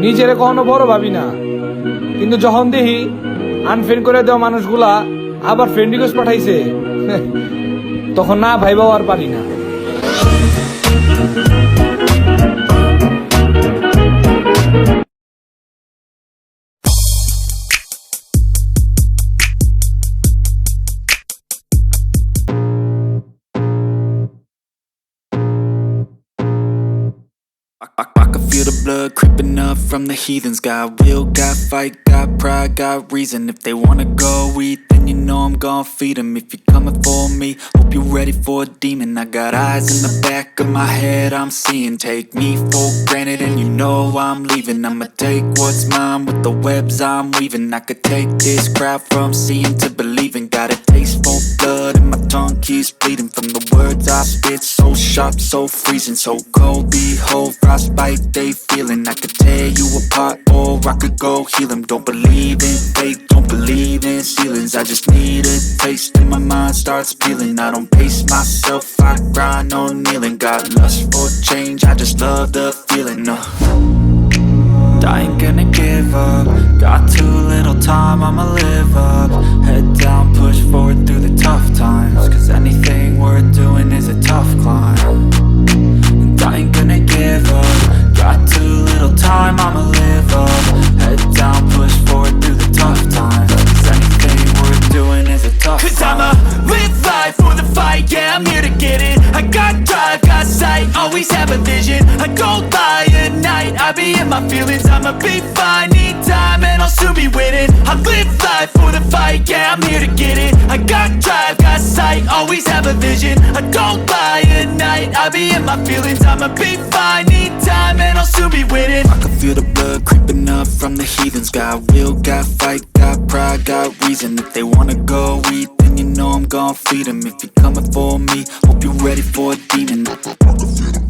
নিজেরে কখনো বড় ভাবি না, কিন্তু যখন দেখি আনফ্রেন্ড করে দেওয়া মানুষগুলা আবার ফ্রেন্ড রিকোয়েস্ট পাঠাইছে, তখন না ভাইবাও আর পারি না। I can feel the blood creeping up from the heathens. Got will, got fight, got pride, got reason. If they wanna go eat, then you know I'm gon' feed them. If you're coming for me, hope you're ready for a demon. I got eyes in the back of my head, I'm seeing. Take me for granted and you know I'm leaving. I'ma take what's mine with the webs I'm weaving. I could take this crowd from seeing to believing. Got a taste for blood and my tongue keeps bleeding from the words I spit. So sharp, so freezing, so cold. Behold, frostbite they feeling. I could tear you apart or I could go heal them. Don't believe in fate, don't believe in ceilings. I just need a taste and my mind starts peeling. I don't pace myself, I grind on kneeling. Got lust for change, I just love the feeling. I ain't gonna give up. Got too little time, I'ma live up. Head down, push forward through the tough times. Cause anything worth doing is a tough climb. And I ain't gonna give up. Got too little time, I'ma live up. Head down, push forward through the tough times. Cause anything worth doing is a tough climb. Cause I'ma live life for the fight, yeah, I'm here to get it. I got drive, got sight, always have a vision. I don't lie at night, I be in my feelings. I'ma be fine, need time and I'll soon be winning. I live life for the fight, yeah, I'm here to get it. I got drive, got sight, always have a vision. I don't lie at night, I be in my feelings. I'ma be fine, need time and I'll soon be winning. I can feel the blood creeping up from the heathens. Got will, got fight, got pride, got reason. If they wanna go eat, then you know I'm gon' feed them. If you're coming for me, hope you're ready for a demon. I can feel the